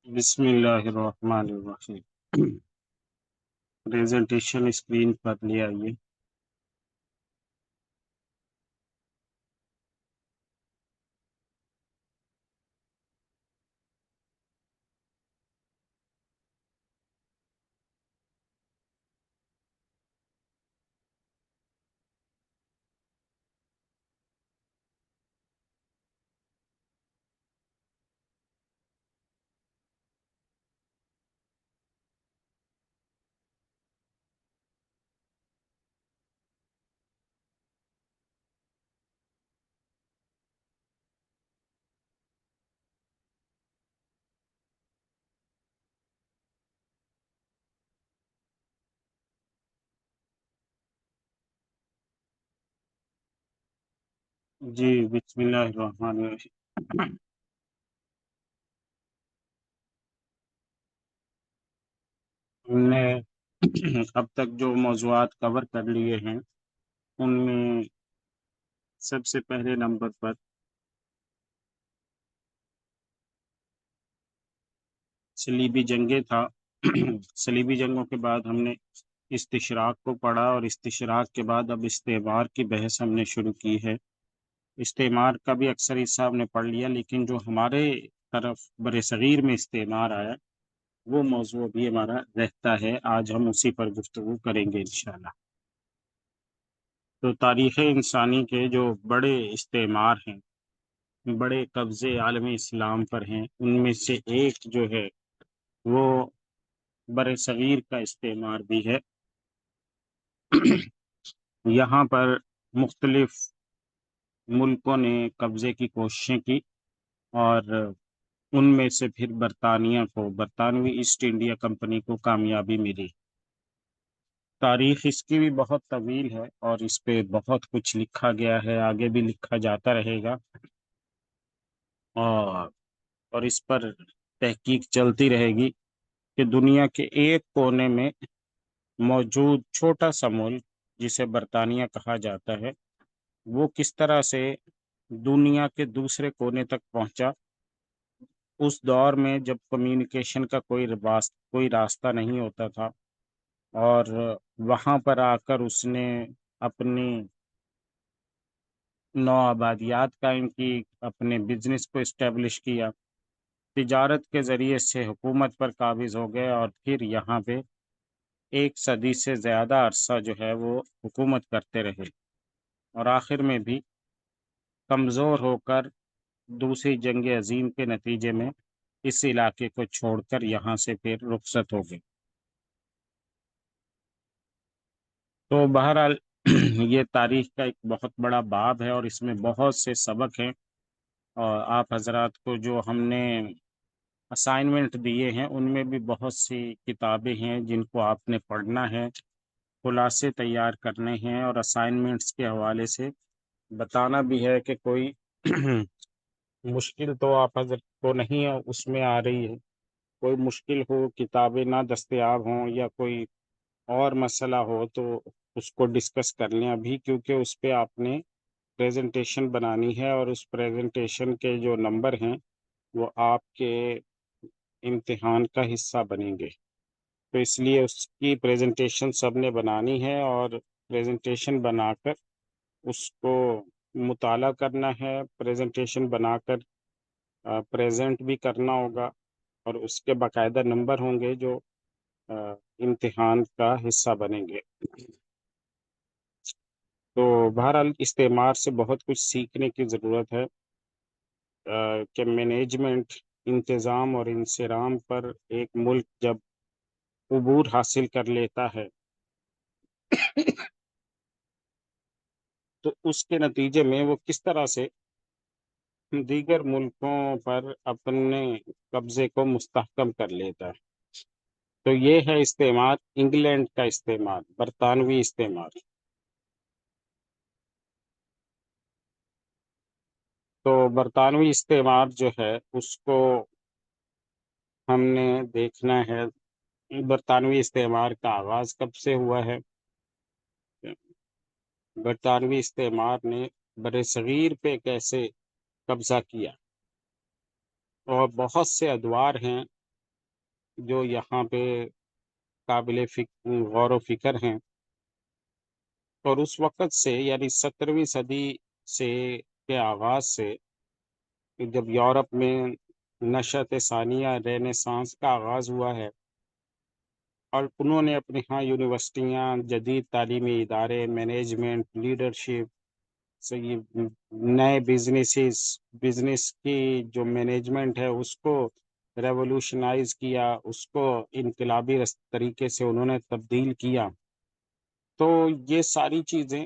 بسم اللہ الرحمن الرحیم۔ پریزنٹیشن اسکرین پر لے آئیے۔ جی بسم اللہ الرحمن الرحیم۔ ہم نے اب تک جو موضوعات کور کر لیے ہیں ان میں سب سے پہلے نمبر پر صلیبی جنگیں تھا۔ صلیبی جنگوں کے بعد ہم نے استشراق کو پڑھا، اور استشراق کے بعد اب استعمار کی بحث ہم نے شروع کی ہے۔ استعمار کا بھی اکثر حصہ ہم نے پڑھ لیا، لیکن جو ہمارے طرف بر صغیر میں استعمار آیا وہ موضوع بھی ہمارا رہتا ہے۔ آج ہم اسی پر گفتگو کریں گے انشاءاللہ۔ تو تاریخ انسانی کے جو بڑے استعمار ہیں، بڑے قبضے عالم اسلام پر ہیں، ان میں سے ایک جو ہے وہ بر صغیر کا استعمار بھی ہے۔ یہاں پر مختلف ملکوں نے قبضے کی کوششیں کی، اور ان میں سے پھر برطانوی ایسٹ انڈیا کمپنی کو کامیابی ملی۔ تاریخ اس کی بھی بہت طویل ہے اور اس پہ بہت کچھ لکھا گیا ہے، آگے بھی لکھا جاتا رہے گا، اور اس پر تحقیق چلتی رہے گی کہ دنیا کے ایک کونے میں موجود چھوٹا سا ملک جسے برطانیہ کہا جاتا ہے وہ کس طرح سے دنیا کے دوسرے کونے تک پہنچا، اس دور میں جب کمیونیکیشن کا کوئی راستہ نہیں ہوتا تھا، اور وہاں پر آ کر اس نے اپنی نو آبادیات قائم کی، اپنے بزنس کو اسٹیبلش کیا، تجارت کے ذریعے سے حکومت پر قابض ہو گئے، اور پھر یہاں پہ 1 صدی سے زیادہ عرصہ جو ہے وہ حکومت کرتے رہے، اور آخر میں بھی کمزور ہو کر دوسری جنگ عظیم کے نتیجے میں اس علاقے کو چھوڑ کر یہاں سے پھر رخصت ہو گئے۔ تو بہرحال یہ تاریخ کا ایک بہت بڑا باب ہے، اور اس میں بہت سے سبق ہیں، اور آپ حضرات کو جو ہم نے اسائنمنٹ دیے ہیں ان میں بھی بہت سی کتابیں ہیں جن کو آپ نے پڑھنا ہے، خلاصے تیار کرنے ہیں، اور اسائنمنٹس کے حوالے سے بتانا بھی ہے کہ کوئی مشکل تو آپ حضرت کو نہیں ہے اس میں آ رہی ہے، کوئی مشکل ہو، کتابیں نہ دستیاب ہوں یا کوئی اور مسئلہ ہو تو اس کو ڈسکس کر لیں ابھی، کیونکہ اس پہ آپ نے پریزنٹیشن بنانی ہے، اور اس پریزنٹیشن کے جو نمبر ہیں وہ آپ کے امتحان کا حصہ بنیں گے۔ تو اس لیے اس کی پریزنٹیشن سب نے بنانی ہے، اور پریزنٹیشن بنا کر اس کو مطالعہ کرنا ہے، پریزنٹیشن بنا کر پریزنٹ بھی کرنا ہوگا، اور اس کے باقاعدہ نمبر ہوں گے جو امتحان کا حصہ بنیں گے۔ تو بہرحال استعمار سے بہت کچھ سیکھنے کی ضرورت ہے، کہ مینجمنٹ، انتظام اور انصرام پر ایک ملک جب عبور حاصل کر لیتا ہے تو اس کے نتیجے میں وہ کس طرح سے دیگر ملکوں پر اپنے قبضے کو مستحکم کر لیتا ہے۔ تو یہ ہے استعمار، انگلینڈ کا استعمار، برطانوی استعمار۔ تو برطانوی استعمار جو ہے اس کو ہم نے دیکھنا ہے، برطانوی استعمار کا آغاز کب سے ہوا ہے۔ برطانوی استعمار نے برصغیر پہ کیسے قبضہ کیا، اور بہت سے ادوار ہیں جو یہاں پہ قابل غور و فکر ہیں، اور اس وقت سے یعنی 17ویں صدی سے کے آغاز سے جب یورپ میں نشأت ثانیہ رینیسانس کا آغاز ہوا ہے، اور انہوں نے اپنے ہاں یونیورسٹیاں، جدید تعلیمی ادارے، مینجمنٹ، لیڈرشپ سے یہ نئے بزنس کی جو مینجمنٹ ہے اس کو ریولوشنائز کیا، اس کو انقلابی طریقے سے انہوں نے تبدیل کیا. تو یہ ساری چیزیں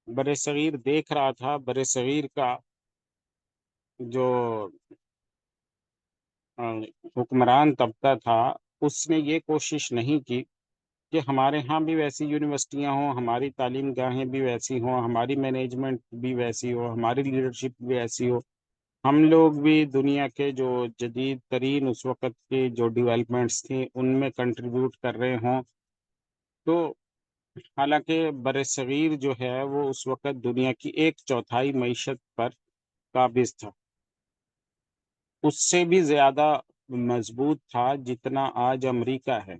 برصغیر دیکھ رہا تھا. برصغیر کا جو حکمران طبقہ تھا اس نے یہ کوشش نہیں کی کہ ہمارے ہاں بھی ویسی یونیورسٹیاں ہوں، ہماری تعلیم گاہیں بھی ویسی ہوں، ہماری مینجمنٹ بھی ویسی ہو، ہماری لیڈرشپ بھی ایسی ہو، ہم لوگ بھی دنیا کے جو جدید ترین اس وقت کے جو ڈیولپمنٹس تھیں ان میں کنٹریبیوٹ کر رہے ہوں. تو حالانکہ برصغیر جو ہے وہ اس وقت دنیا کی 1/4 معیشت پر قابض تھا، اس سے بھی زیادہ مضبوط تھا جتنا آج امریکہ ہے.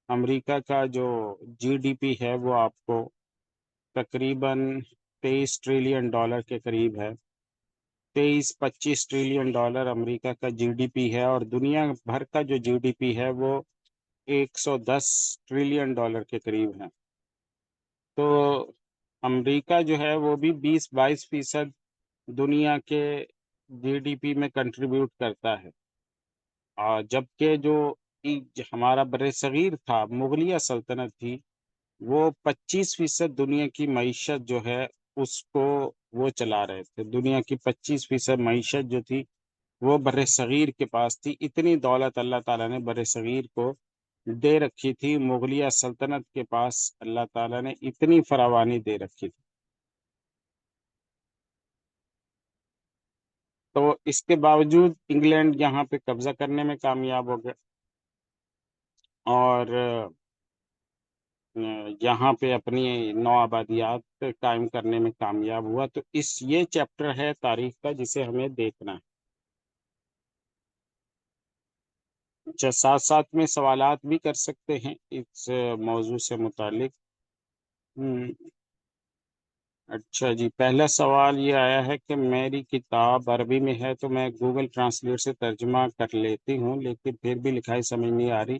امریکہ کا جو جی ڈی پی ہے وہ آپ کو تقریباً $23 ٹریلین کے قریب ہے. 23-25 ٹریلین امریکہ کا جی ڈی پی ہے، اور دنیا بھر کا جو جی ڈی پی ہے وہ $110 ٹریلین کے قریب ہے. تو امریکہ جو ہے وہ بھی 20-22% دنیا کے جی ڈی پی میں کنٹریبیوٹ کرتا ہے. اور جبکہ جو ہمارا برصغیر تھا، مغلیہ سلطنت تھی، وہ 25% دنیا کی معیشت جو ہے اس کو وہ چلا رہے تھے. دنیا کی 25% معیشت جو تھی وہ برصغیر کے پاس تھی. اتنی دولت اللہ تعالیٰ نے برصغیر کو دے رکھی تھی، مغلیہ سلطنت کے پاس اللہ تعالیٰ نے اتنی فراوانی دے رکھی تھی. تو اس کے باوجود انگلینڈ یہاں پہ قبضہ کرنے میں کامیاب ہو گیا، اور یہاں پہ اپنی نو آبادیات قائم کرنے میں کامیاب ہوا. تو یہ چیپٹر ہے تاریخ کا جسے ہمیں دیکھنا ہے. اچھا، ساتھ ساتھ میں سوالات بھی کر سکتے ہیں اس موضوع سے متعلق. اچھا جی، پہلا سوال یہ آیا ہے کہ میری کتاب عربی میں ہے تو میں گوگل ٹرانسلیٹ سے ترجمہ کر لیتی ہوں لیکن پھر بھی لکھائی سمجھ نہیں آ رہی.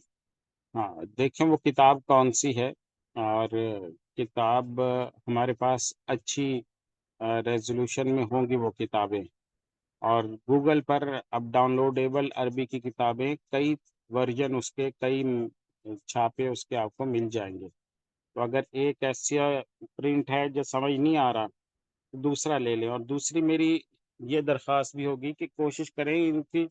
ہاں، دیکھیں وہ کتاب کون سی ہے، اور کتاب ہمارے پاس اچھی ریزولوشن میں ہوں گی وہ کتابیں. اور گوگل پر اب ڈاؤن لوڈیبل عربی کی کتابیں کئی ورژن، اس کے کئی چھاپے اس کے آپ کو مل جائیں گے. تو اگر ایک ایسا پرنٹ ہے جو سمجھ نہیں آ رہا تو دوسرا لے لیں. اور دوسری میری یہ درخواست بھی ہوگی کہ کوشش کریں ان کی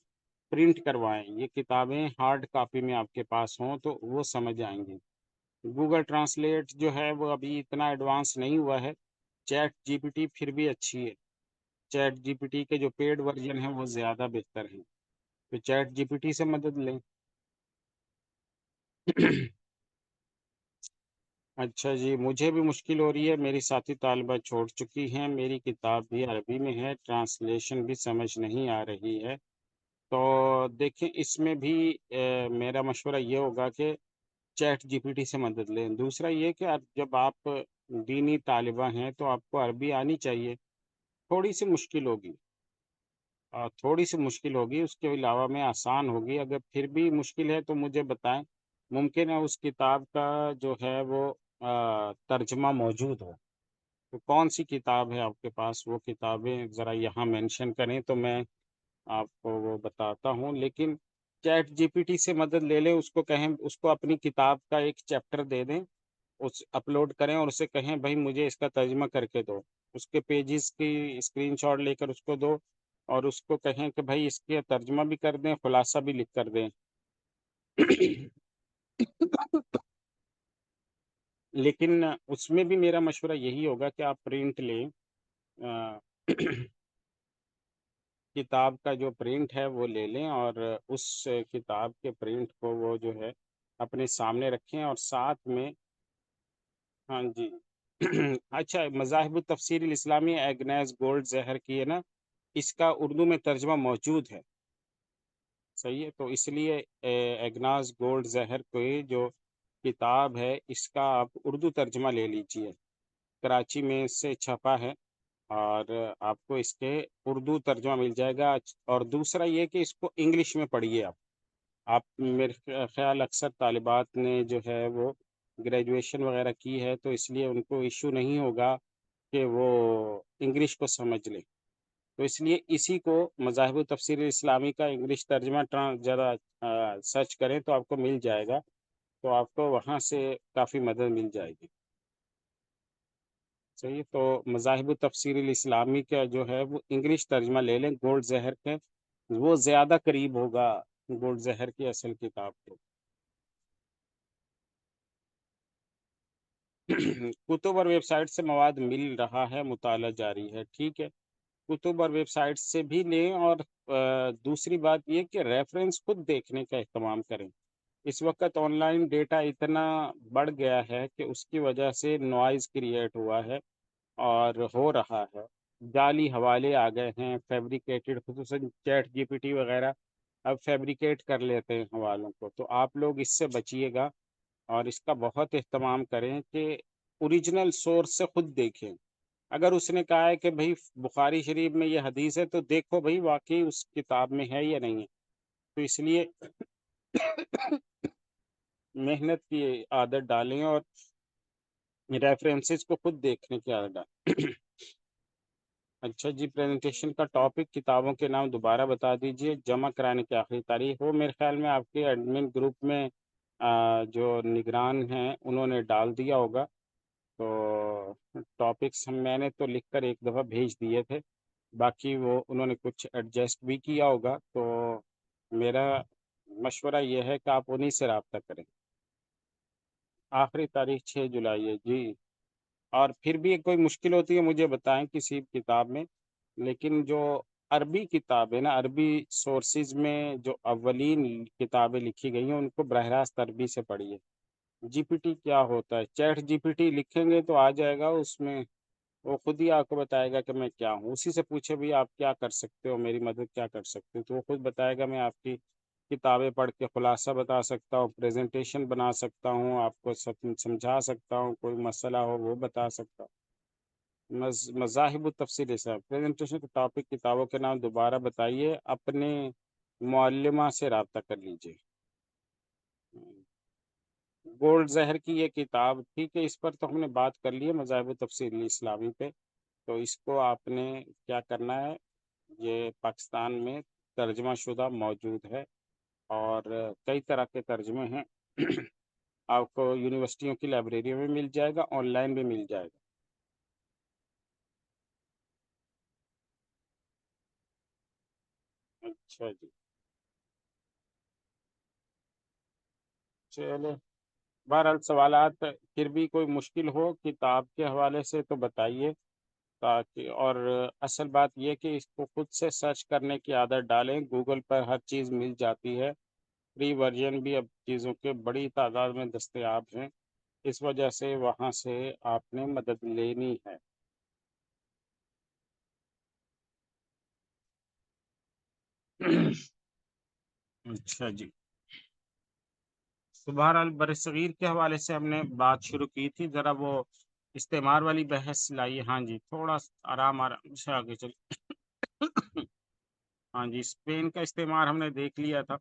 پرنٹ کروائیں. یہ کتابیں ہارڈ کاپی میں آپ کے پاس ہوں تو وہ سمجھ آئیں گی. گوگل ٹرانسلیٹ جو ہے وہ ابھی اتنا ایڈوانس نہیں ہوا ہے. چیٹ جی پی ٹی پھر بھی اچھی ہے. چیٹ جی پی ٹی کے جو پیڈ ورژن ہیں وہ زیادہ بہتر ہیں، تو چیٹ جی پی ٹی سے مدد لیں. اچھا جی، مجھے بھی مشکل ہو رہی ہے، میری ساتھی طالبہ چھوڑ چکی ہیں، میری کتاب بھی عربی میں ہے، ٹرانسلیشن بھی سمجھ نہیں آ رہی ہے. تو دیکھیں اس میں بھی میرا مشورہ یہ ہوگا کہ چیٹ جی پی ٹی سے مدد لیں. دوسرا یہ کہ جب آپ دینی طالبہ ہیں تو آپ کو عربی آنی چاہیے. تھوڑی سی مشکل ہوگی، اس کے علاوہ میں آسان ہوگی. اگر پھر بھی مشکل ہے تو مجھے بتائیں، ممکن ہے اس کتاب کا جو ہے وہ ترجمہ موجود ہو. تو کون سی کتاب ہے آپ کے پاس؟ وہ کتابیں ذرا یہاں مینشن کریں تو میں آپ کو وہ بتاتا ہوں. لیکن چیٹ جی پی ٹی سے مدد لے لیں، اس کو کہیں اس کو اپنی کتاب کا ایک چیپٹر دے دیں، اس اپلوڈ کریں اور اسے کہیں بھائی مجھے اس کا ترجمہ کر کے دو. اس کے پیجز کی اسکرین شاٹ لے کر اس کو دو، اور اس کو کہیں کہ بھائی اس کے ترجمہ بھی کر دیں، خلاصہ بھی لکھ کر دیں. لیکن اس میں بھی میرا مشورہ یہی ہوگا کہ آپ پرنٹ لیں. کتاب کا جو پرنٹ ہے وہ لے لیں، اور اس کتاب کے پرنٹ کو وہ جو ہے اپنے سامنے رکھیں، اور ساتھ میں ہاں جی. اچھا، مذاہب التفسیر الاسلامی ایگنیس گولڈ زہر کی ہے نا، اس کا اردو میں ترجمہ موجود ہے. صحیح ہے، تو اس لیے ایگناز گولڈ زہر کوئی جو کتاب ہے اس کا آپ اردو ترجمہ لے لیجئے، کراچی میں اس سے چھپا ہے، اور آپ کو اس کے اردو ترجمہ مل جائے گا۔ اور دوسرا یہ کہ اس کو انگلش میں پڑھیے آپ میرے خیال اکثر طالبات نے جو ہے وہ گریجویشن وغیرہ کی ہے، تو اس لیے ان کو ایشو نہیں ہوگا کہ وہ انگلش کو سمجھ لیں، تو اس لیے اسی کو مذاہب و تفسیر اسلامی کا انگلش ترجمہ ذرا سرچ کریں تو آپ کو مل جائے گا، تو آپ کو وہاں سے کافی مدد مل جائے گی۔ صحیح، تو مذاہب و تفسیر الاسلامی کا جو ہے وہ انگلش ترجمہ لے لیں گولڈ زہر کے، وہ زیادہ قریب ہوگا گولڈ زہر کی اصل کتاب کو۔ کتب اور ویب سائٹ سے مواد مل رہا ہے، مطالعہ جاری ہے، ٹھیک ہے، کتب اور ویب سائٹ سے بھی لیں، اور دوسری بات یہ کہ ریفرنس خود دیکھنے کا اہتمام کریں۔ اس وقت آن لائن ڈیٹا اتنا بڑھ گیا ہے کہ اس کی وجہ سے نوائز کریٹ ہوا ہے اور ہو رہا ہے، جعلی حوالے آ گئے ہیں، فیبریکیٹڈ، خصوصاً چیٹ جی پی ٹی وغیرہ اب فیبریکیٹ کر لیتے ہیں حوالوں کو، تو آپ لوگ اس سے بچیے گا اور اس کا بہت اہتمام کریں کہ اوریجنل سورس سے خود دیکھیں۔ اگر اس نے کہا ہے کہ بھائی بخاری شریف میں یہ حدیث ہے تو دیکھو بھائی واقعی اس کتاب میں ہے یا نہیں ہے، تو اس لیے محنت کی عادت ڈالیں اور ریفرنسز کو خود دیکھنے کی عادت ڈالیں۔ اچھا جی، پریزنٹیشن کا ٹاپک کتابوں کے نام دوبارہ بتا دیجئے، جمع کرانے کی آخری تاریخ ہو، میرے خیال میں آپ کے ایڈمن گروپ میں جو نگران ہیں انہوں نے ڈال دیا ہوگا، تو ٹاپکس میں نے تو لکھ کر ایک دفعہ بھیج دیے تھے، باقی وہ انہوں نے کچھ ایڈجسٹ بھی کیا ہوگا، تو میرا مشورہ یہ ہے کہ آپ انہی سے رابطہ کریں۔ آخری تاریخ 6 جولائی ہے جی، اور پھر بھی کوئی مشکل ہوتی ہے مجھے بتائیں کسی کتاب میں، لیکن جو عربی کتاب ہے نا، عربی سورسز میں جو اولین کتابیں لکھی گئی ہیں ان کو براہ راست عربی سے پڑھیے۔ جی پی ٹی کیا ہوتا ہے؟ چیٹ جی پی ٹی لکھیں گے تو آ جائے گا، اس میں وہ خود ہی آپ کو بتائے گا کہ میں کیا ہوں، اسی سے پوچھے بھی آپ کیا کر سکتے ہو، میری مدد کیا کر سکتے ہو، تو وہ خود بتائے گا۔ میں آپ کی کتابیں پڑھ کے خلاصہ بتا سکتا ہوں، پریزنٹیشن بنا سکتا ہوں، آپ کو سمجھا سکتا ہوں، کوئی مسئلہ ہو وہ بتا سکتا ہوں۔ مذاہب و تفسیر صاحب، پریزنٹیشن کا ٹاپک کتابوں کے نام دوبارہ بتائیے، اپنے معلمہ سے رابطہ کر لیجئے۔ گولڈ زہر کی یہ کتاب، ٹھیک ہے، اس پر تو ہم نے بات کر لی ہے، مذاہب و تفسیر اسلامی پہ، تو اس کو آپ نے کیا کرنا ہے، یہ پاکستان میں ترجمہ شدہ موجود ہے اور کئی طرح کے ترجمے ہیں، آپ کو یونیورسٹیوں کی لائبریریوں میں مل جائے گا، آن لائن بھی مل جائے گا۔ اچھا جی، چلو، بہرحال سوالات پھر بھی کوئی مشکل ہو کتاب کے حوالے سے تو بتائیے، تاکہ اور اصل بات یہ کہ اس کو خود سے سرچ کرنے کی عادت ڈالیں، گوگل پر ہر چیز مل جاتی ہے، فری ورژن بھی اب چیزوں کے بڑی تعداد میں دستیاب ہیں، اس وجہ سے وہاں سے آپ نے مدد لینی ہے۔ اچھا جی، تو بہرحال برصغیر کے حوالے سے ہم نے بات شروع کی تھی، ذرا وہ استعمار والی بحث لائیے، ہاں جی، تھوڑا آرام آرام سے آگے چل۔ ہاں جی، اسپین کا استعمار ہم نے دیکھ لیا تھا،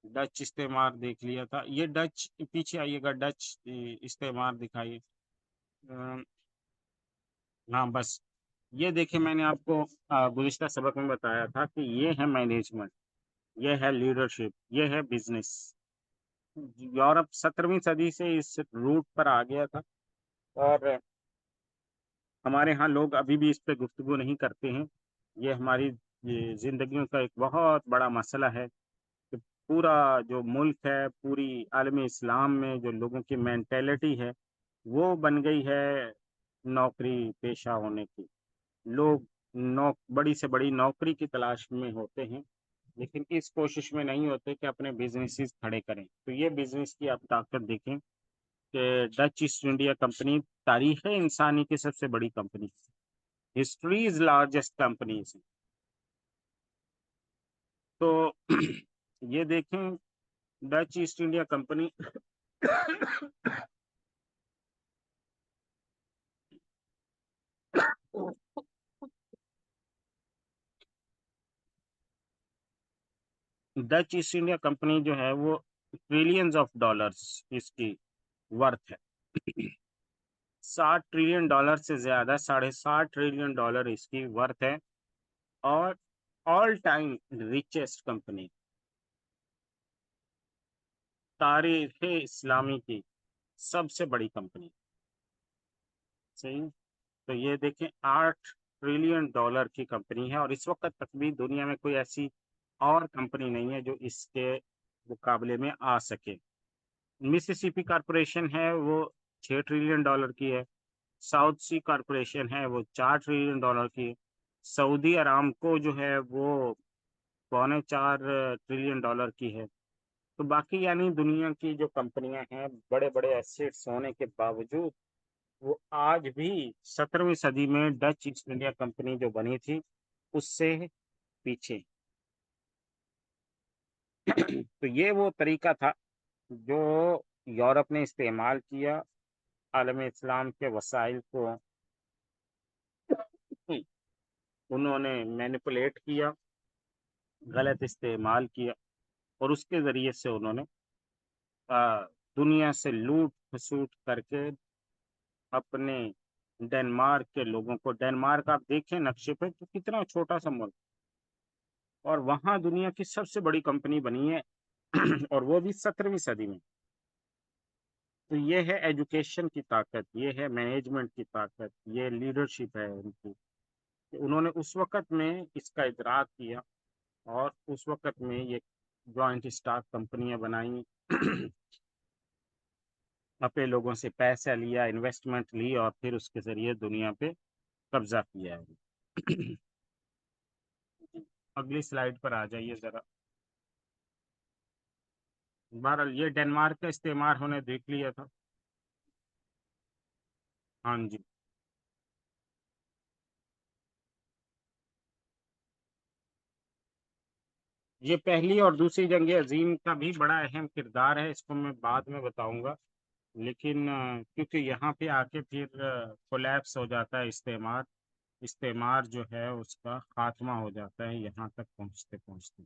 ڈچ استعمار دیکھ لیا تھا، یہ ڈچ پیچھے آئیے گا، ڈچ استعمار دکھائیے۔ ام، ہاں بس، یہ دیکھیں میں نے آپ کو گزشتہ سبق میں بتایا تھا کہ یہ ہے مینجمنٹ، یہ ہے لیڈرشپ، یہ ہے بزنس۔ یورپ 17ویں صدی سے اس روٹ پر آ گیا تھا، اور ہمارے ہاں لوگ ابھی بھی اس پہ گفتگو نہیں کرتے ہیں، یہ ہماری زندگیوں کا ایک بہت بڑا مسئلہ ہے کہ پورا جو ملک ہے، پوری عالم اسلام میں جو لوگوں کی مینٹیلٹی ہے وہ بن گئی ہے نوکری پیشہ ہونے کی، لوگ بڑی سے بڑی نوکری کی تلاش میں ہوتے ہیں، لیکن اس کوشش میں نہیں ہوتے کہ اپنے بزنسز کھڑے کریں۔ تو یہ بزنس کی آپ طاقت دیکھیں کہ ڈچ ایسٹ انڈیا کمپنی تاریخ انسانی کی سب سے بڑی کمپنی، ہسٹریز لارجسٹ کمپنیز، تو یہ دیکھیں Dutch East India company Dutch East India company جو ہے وہ ٹریلینز آف ڈالرز اس کی ورتھ ہے. $60 ٹریلین سے زیادہ، $60.5 ٹریلین اس کی ورتھ ہے. اور آل ٹائم ریچسٹ کمپنی تاریخ اسلامی کی سب سے بڑی کمپنی. صحیح. تو یہ دیکھیں $8 ٹریلین کی کمپنی ہے، اور اس وقت تک بھی دنیا میں کوئی ایسی اور کمپنی نہیں ہے جو اس کے مقابلے میں آ سکے. مسیسیپی کارپوریشن ہے وہ $6 ٹریلین کی ہے. ساؤتھ سی کارپوریشن ہے وہ $4 ٹریلین کی. سعودی ارامکو جو ہے وہ $4.25 ٹریلین کی ہے. تو باقی یعنی دنیا کی جو کمپنیاں ہیں بڑے بڑے ایسیٹس ہونے کے باوجود وہ آج بھی 17ویں صدی میں ڈچ ایسٹ انڈیا کمپنی جو بنی تھی اس سے پیچھے. تو یہ وہ طریقہ تھا جو یورپ نے استعمال کیا عالم اسلام کے وسائل کو انہوں نے مینیپولیٹ کیا، غلط استعمال کیا، اور اس کے ذریعے سے انہوں نے دنیا سے لوٹ کھسوٹ کر کے اپنے ڈنمارک کے لوگوں کو، ڈنمارک آپ دیکھیں نقشے پہ تو کتنا چھوٹا سا ملک، اور وہاں دنیا کی سب سے بڑی کمپنی بنی ہے اور وہ بھی 17ویں صدی میں. تو یہ ہے ایجوکیشن کی طاقت، یہ ہے مینجمنٹ کی طاقت، یہ لیڈرشپ ہے ان کی کہ انہوں نے اس وقت میں اس کا ادراک کیا اور اس وقت میں یہ جوائنٹ اسٹاک کمپنیاں بنائیں اپنے لوگوں سے پیسہ لیا، انویسٹمنٹ لی، اور پھر اس کے ذریعے دنیا پہ قبضہ کیا ہے. اگلی سلائیڈ پر آ جائیے ذرا. بہرحال یہ ڈنمارک کا استعمار ہونے دیکھ لیا تھا. ہاں جی. یہ پہلی اور دوسری جنگ عظیم کا بھی بڑا اہم کردار ہے، اس کو میں بعد میں بتاؤں گا، لیکن کیونکہ یہاں پہ آ کے پھر کولیپس ہو جاتا ہے استعمار جو ہے اس کا خاتمہ ہو جاتا ہے یہاں تک پہنچتے پہنچتے.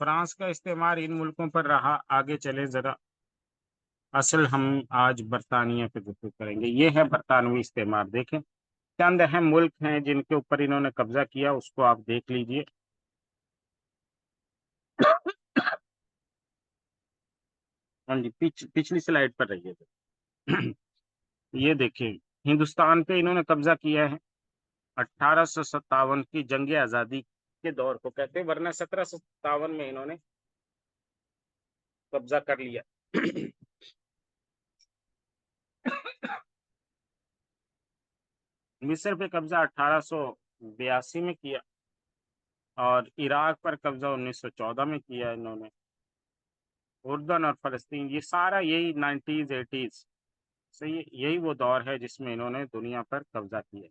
فرانس کا استعمار ان ملکوں پر رہا. آگے چلے ذرا. اصل ہم آج برطانیہ پہ گفتگو کریں گے. یہ ہے برطانوی استعمار. دیکھیں چند اہم ملک ہیں جن کے اوپر انہوں نے قبضہ کیا، اس کو آپ دیکھ لیجئے. ہاں جی، پچھلی سلائیڈ پر رہیے گا. یہ دیکھیں ہندوستان پہ انہوں نے قبضہ کیا ہے. 1857 کی جنگ آزادی کے دور کو کہتے ہیں، ورنہ 1757 میں انہوں نے قبضہ کر لیا. مصر پہ قبضہ 1882 میں کیا، اور عراق پر قبضہ 1914 میں کیا انہوں نے. اردن اور فلسطین یہ سارا یہی 90s 80s سے یہی وہ دور ہے جس میں انہوں نے دنیا پر قبضہ کیا.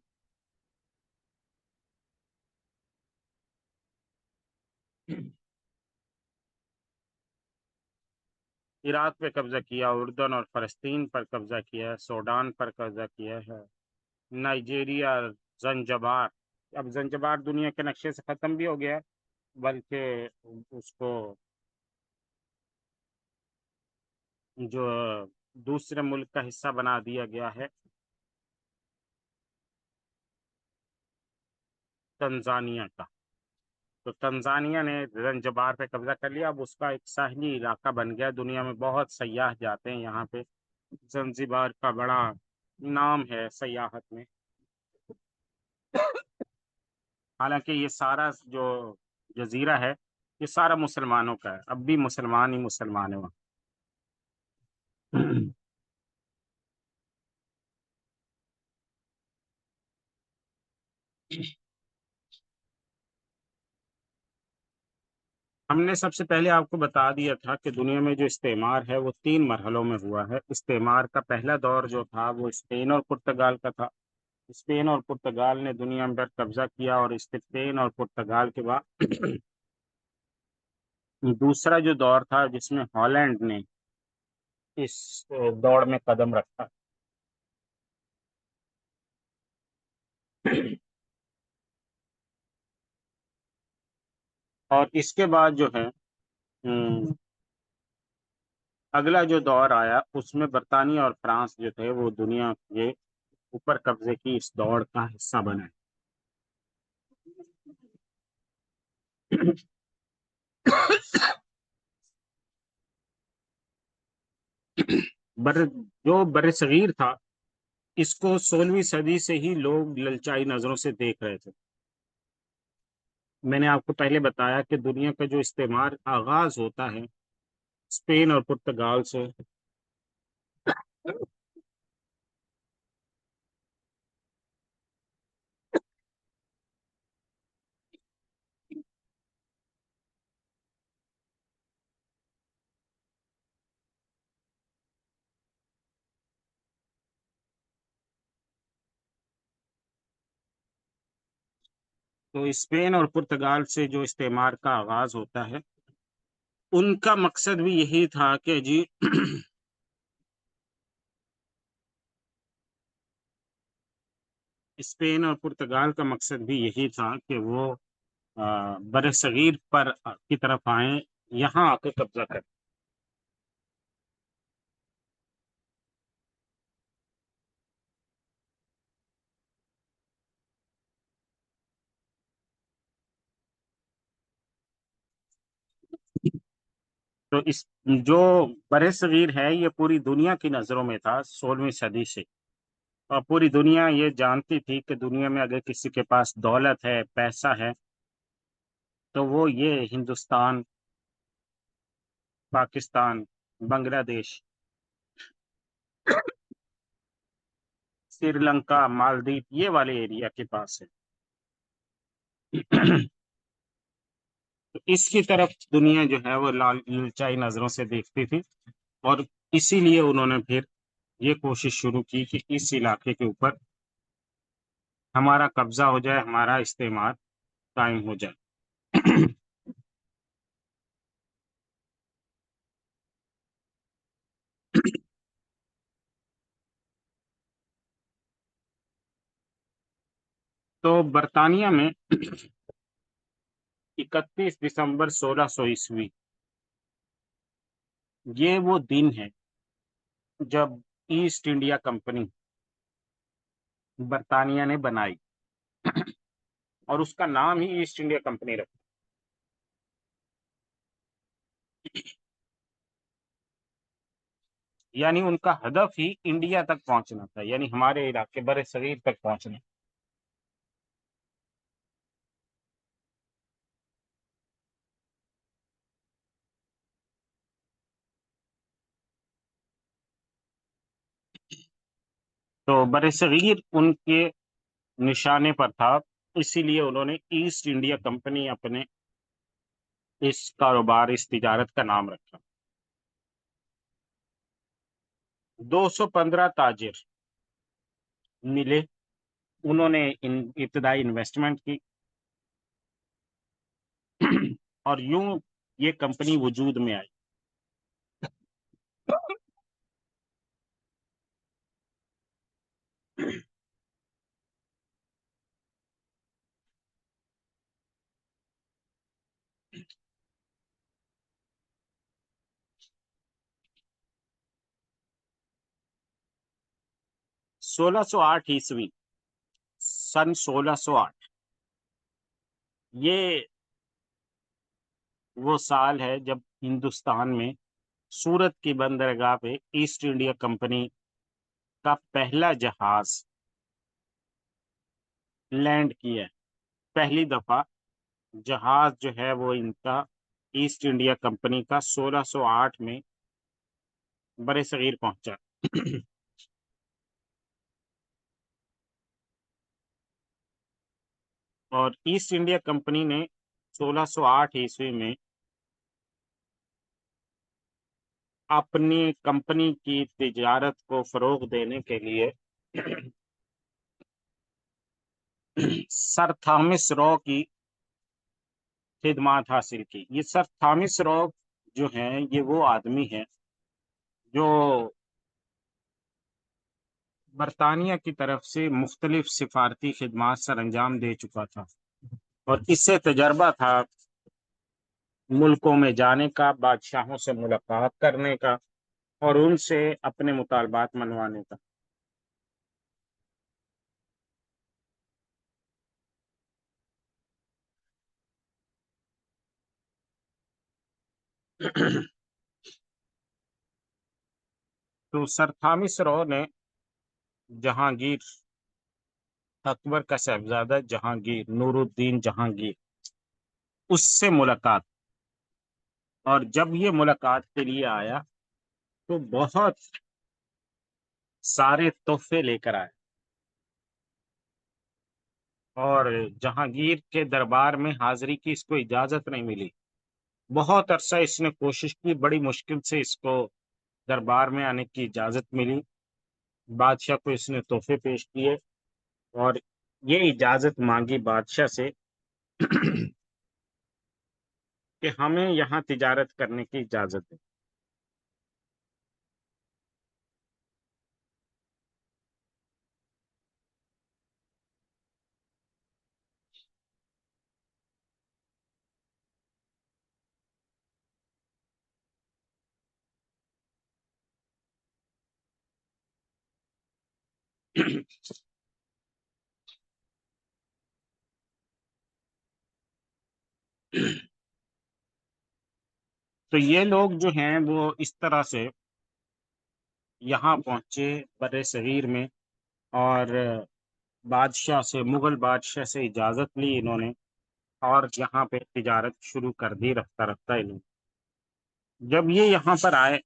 عراق پہ قبضہ کیا، اردن اور فلسطین پر قبضہ کیا، سوڈان پر قبضہ کیا ہے، نائجیریا، زنجبار. اب زنجبار دنیا کے نقشے سے ختم بھی ہو گیا، بلکہ اس کو جو دوسرے ملک کا حصہ بنا دیا گیا ہے، تنزانیہ کا. تو تنزانیہ نے زنجبار پہ قبضہ کر لیا. اب اس کا ایک ساحلی علاقہ بن گیا. دنیا میں بہت سیاح جاتے ہیں یہاں پہ. زنجبار کا بڑا نام ہے سیاحت میں. حالانکہ یہ سارا جو جزیرہ ہے یہ سارا مسلمانوں کا ہے، اب بھی مسلمان ہی مسلمان ہے وہاں. ہم نے سب سے پہلے آپ کو بتا دیا تھا کہ دنیا میں جو استعمار ہے وہ 3 مرحلوں میں ہوا ہے. استعمار کا پہلا دور جو تھا وہ اسپین اور پرتگال کا تھا. اسپین اور پرتگال نے دنیا پر قبضہ کیا، اور اسپین اور پرتگال کے بعد دوسرا جو دور تھا جس میں ہالینڈ نے اس دوڑ میں قدم رکھا۔ اور اس کے بعد جو ہے اگلا جو دور آیا اس میں برطانیہ اور فرانس جو تھے وہ دنیا کے اوپر قبضے کی اس دوڑ کا حصہ بنے۔ بر جو بر صغیر تھا اس کو 16ویں صدی سے ہی لوگ للچائی نظروں سے دیکھ رہے تھے۔ میں نے آپ کو پہلے بتایا کہ دنیا کا جو استعمار آغاز ہوتا ہے اسپین اور پرتگال سے، تو اسپین اور پرتگال سے جو استعمار کا آغاز ہوتا ہے ان کا مقصد بھی یہی تھا کہ جی اسپین اور پرتگال کا مقصد بھی یہی تھا کہ وہ بر صغیر پر کی طرف آئیں، یہاں آ کے قبضہ کریں۔ تو اس جو بر صغیر ہے یہ پوری دنیا کی نظروں میں تھا 16ویں صدی سے، اور پوری دنیا یہ جانتی تھی کہ دنیا میں اگر کسی کے پاس دولت ہے، پیسہ ہے، تو وہ یہ ہندوستان، پاکستان، بنگلہ دیش، سری لنکا، مالدیپ، یہ والے ایریا کے پاس ہے۔ تو اس کی طرف دنیا جو ہے وہ لالچائی نظروں سے دیکھتی تھی، اور اسی لیے انہوں نے پھر یہ کوشش شروع کی کہ اس علاقے کے اوپر ہمارا قبضہ ہو جائے، ہمارا استعمار قائم ہو جائے۔ تو برطانیہ میں 31 دسمبر 1600 عیسوی یہ وہ دن ہے جب ایسٹ انڈیا کمپنی برطانیہ نے بنائی، اور اس کا نام ہی ایسٹ انڈیا کمپنی رکھا۔ یعنی ان کا ہدف ہی انڈیا تک پہنچنا تھا، یعنی ہمارے علاقے بر صغیر تک پہنچنا۔ تو بر صغیر ان کے نشانے پر تھا، اسی لیے انہوں نے ایسٹ انڈیا کمپنی اپنے اس کاروبار، اس تجارت کا نام رکھا۔ 215 تاجر ملے، انہوں نے ابتدائی انویسٹمنٹ کی، اور یوں یہ کمپنی وجود میں آئی۔ 1608 عیسوی، سن 1608، یہ وہ سال ہے جب ہندوستان میں سورت کی بندرگاہ پہ ایسٹ انڈیا کمپنی کا پہلا جہاز لینڈ کیا ہے۔ پہلی دفعہ جہاز جو ہے وہ ان کا ایسٹ انڈیا کمپنی کا 1608 میں برصغیر پہنچا۔ اور ایسٹ انڈیا کمپنی نے 1608 عیسوی میں اپنی کمپنی کی تجارت کو فروغ دینے کے لیے سر تھامس رو کی خدمات حاصل کی۔ یہ سر تھامس رو جو ہیں یہ وہ آدمی ہیں جو برطانیہ کی طرف سے مختلف سفارتی خدمات سر انجام دے چکا تھا، اور اس سے تجربہ تھا ملکوں میں جانے کا، بادشاہوں سے ملاقات کرنے کا، اور ان سے اپنے مطالبات منوانے کا۔ تو سر تھامس رو نے جہانگیر، اکبر کا صاحبزادہ جہانگیر، نور الدین جہانگیر، اس سے ملاقات، اور جب یہ ملاقات کے لیے آیا تو بہت سارے تحفے لے کر آئے، اور جہانگیر کے دربار میں حاضری کی اس کو اجازت نہیں ملی۔ بہت عرصہ اس نے کوشش کی، بڑی مشکل سے اس کو دربار میں آنے کی اجازت ملی۔ بادشاہ کو اس نے تحفے پیش کیے اور یہ اجازت مانگی بادشاہ سے کہ ہمیں یہاں تجارت کرنے کی اجازت ہے۔ تو یہ لوگ جو ہیں وہ اس طرح سے یہاں پہنچے بر صغیر میں، اور بادشاہ سے، مغل بادشاہ سے اجازت لی انہوں نے، اور یہاں پہ تجارت شروع کر دی رفتہ رفتہ انہوں نے۔ جب یہ یہاں پر آئے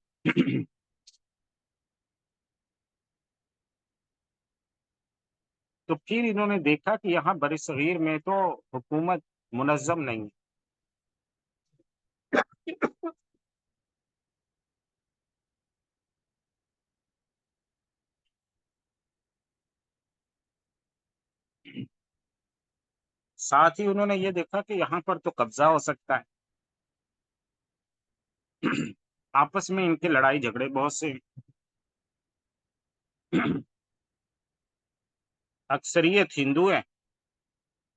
تو پھر انہوں نے دیکھا کہ یہاں بر صغیر میں تو حکومت منظم نہیں ہے۔ ساتھ ہی انہوں نے یہ دیکھا کہ یہاں پر تو قبضہ ہو سکتا ہے۔ آپس میں ان کے لڑائی جھگڑے بہت سے ہیں۔ اکثریت ہندو ہے،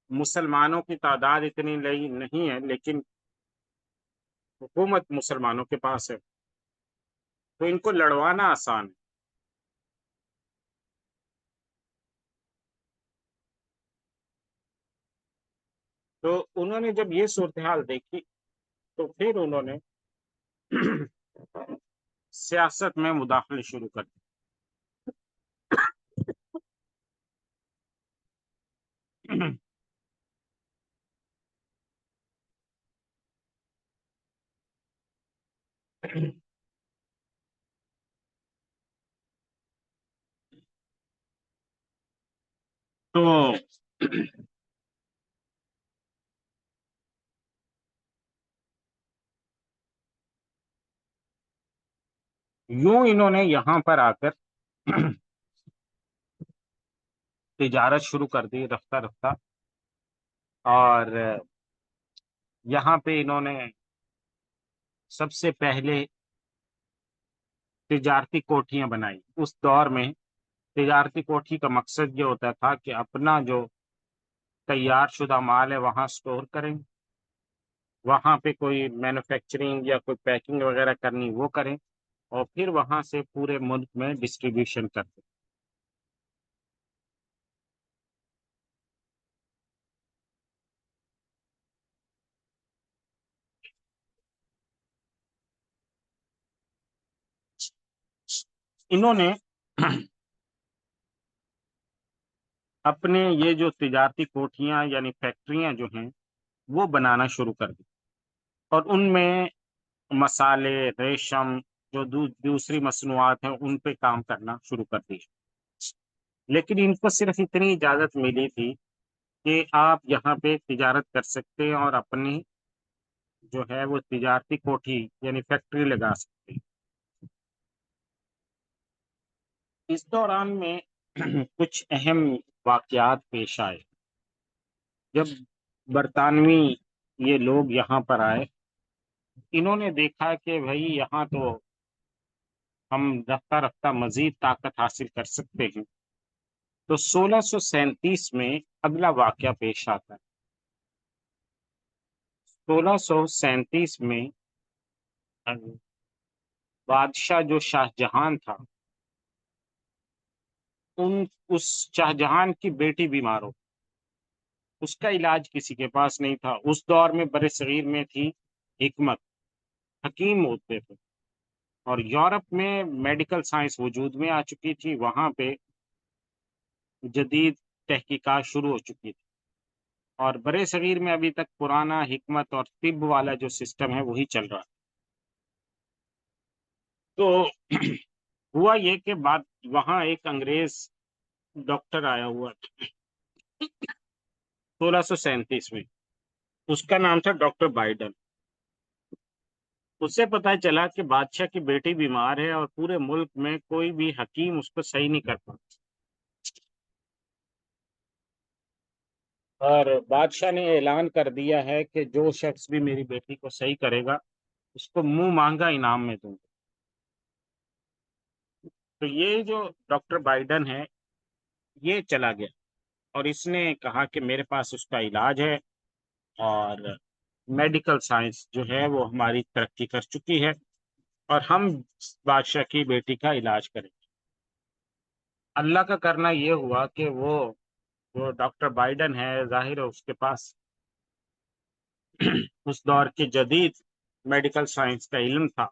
مسلمانوں کی تعداد اتنی نہیں ہے، لیکن حکومت مسلمانوں کے پاس ہے، تو ان کو لڑوانا آسان ہے۔ تو انہوں نے جب یہ صورتحال دیکھی تو پھر انہوں نے سیاست میں مداخلت شروع کر دی۔ تو یوں انہوں نے یہاں پر آ کر تجارت شروع کر دی رفتہ رفتہ، اور یہاں پہ انہوں نے سب سے پہلے تجارتی کوٹھیاں بنائی۔ اس دور میں تجارتی کوٹھی کا مقصد یہ ہوتا تھا کہ اپنا جو تیار شدہ مال ہے وہاں سٹور کریں، وہاں پہ کوئی مینوفیکچرنگ یا کوئی پیکنگ وغیرہ کرنی وہ کریں، اور پھر وہاں سے پورے ملک میں ڈسٹریبیوشن کرتے۔ انہوں نے اپنے یہ جو تجارتی کوٹھیاں یعنی فیکٹریاں جو ہیں وہ بنانا شروع کر دی، اور ان میں مسالے، ریشم، جو دوسری مصنوعات ہیں ان پہ کام کرنا شروع کر دی۔ لیکن ان کو صرف اتنی اجازت ملی تھی کہ آپ یہاں پہ تجارت کر سکتے ہیں اور اپنی جو ہے وہ تجارتی کوٹھی یعنی فیکٹری لگا سکتے ہیں۔ اس دوران میں کچھ اہم واقعات پیش آئے۔ جب برطانوی یہ لوگ یہاں پر آئے، انہوں نے دیکھا کہ بھائی یہاں تو ہم رفتہ رفتہ مزید طاقت حاصل کر سکتے ہیں، تو 1637 میں اگلا واقعہ پیش آتا ہے۔ 1637 میں بادشاہ جو شاہ جہان تھا، اس شاہ جہان کی بیٹی بیمار ہو، اس کا علاج کسی کے پاس نہیں تھا۔ اس دور میں برِ صغیر میں تھی حکمت، حکیم ہوتے تھے، اور یورپ میں میڈیکل سائنس وجود میں آ چکی تھی، وہاں پہ جدید تحقیقات شروع ہو چکی تھی، اور برِ صغیر میں ابھی تک پرانا حکمت اور طب والا جو سسٹم ہے وہی چل رہا ہے۔ تو ہوا یہ کہ بعد وہاں ایک انگریز ڈاکٹر آیا ہوا تھا 1637 میں، اس کا نام تھا ڈاکٹر بائیڈن۔ اس سے پتہ چلا کہ بادشاہ کی بیٹی بیمار ہے اور پورے ملک میں کوئی بھی حکیم اس کو صحیح نہیں کر پاتا، اور بادشاہ نے اعلان کر دیا ہے کہ جو شخص بھی میری بیٹی کو صحیح کرے گا اس کو منہ مانگا انعام میں دوں گا۔ تو یہ جو ڈاکٹر بائیڈن ہے یہ چلا گیا، اور اس نے کہا کہ میرے پاس اس کا علاج ہے، اور میڈیکل سائنس جو ہے وہ ہماری ترقی کر چکی ہے، اور ہم بادشاہ کی بیٹی کا علاج کریں۔ اللہ کا کرنا یہ ہوا کہ وہ ڈاکٹر بائیڈن ہے، ظاہر ہے اس کے پاس اس دور کے جدید میڈیکل سائنس کا علم تھا۔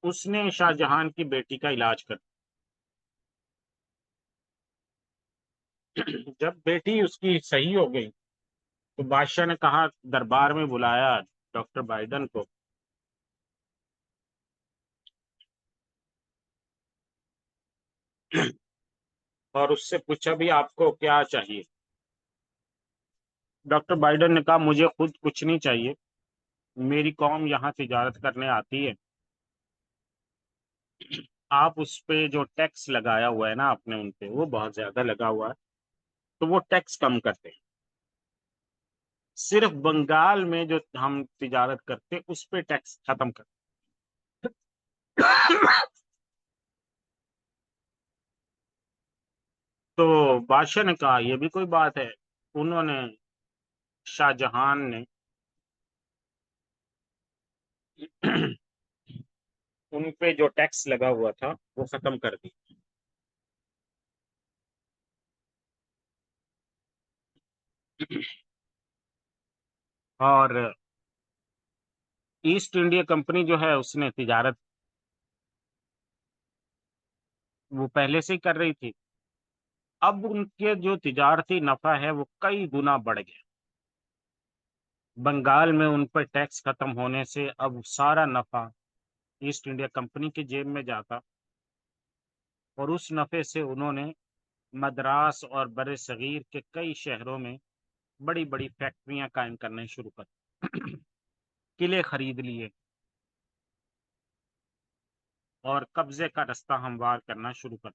اس نے شاہ جہان کی بیٹی کا علاج کر جب بیٹی اس کی صحیح ہو گئی تو بادشاہ نے کہا، دربار میں بلایا ڈاکٹر بائیڈن کو، اور اس سے پوچھا بھی آپ کو کیا چاہیے۔ ڈاکٹر بائیڈن نے کہا، مجھے خود کچھ نہیں چاہیے، میری قوم یہاں تجارت کرنے آتی ہے، آپ اس پہ جو ٹیکس لگایا ہوا ہے نا آپ نے ان پہ، وہ بہت زیادہ لگا ہوا ہے، تو وہ ٹیکس کم کرتے ہیں۔ صرف بنگال میں جو ہم تجارت کرتے اس پہ ٹیکس ختم کرتے۔ تو بادشاہ نے کہا یہ بھی کوئی بات ہے۔ انہوں نے شاہ جہان نے ان پہ جو ٹیکس لگا ہوا تھا وہ ختم کر دی، اور ایسٹ انڈیا کمپنی جو ہے اس نے تجارت وہ پہلے سے ہی کر رہی تھی، اب ان کے جو تجارتی نفع ہے وہ کئی گنا بڑھ گیا۔ بنگال میں ان پر ٹیکس ختم ہونے سے اب سارا نفع ایسٹ انڈیا کمپنی کی جیب میں جاتا، اور اس نفع سے انہوں نے مدراس اور برِ صغیر کے کئی شہروں میں بڑی بڑی فیکٹریاں قائم کرنے شروع کر، قلعے خرید لیے، اور قبضے کا رستہ ہموار کرنا شروع کر۔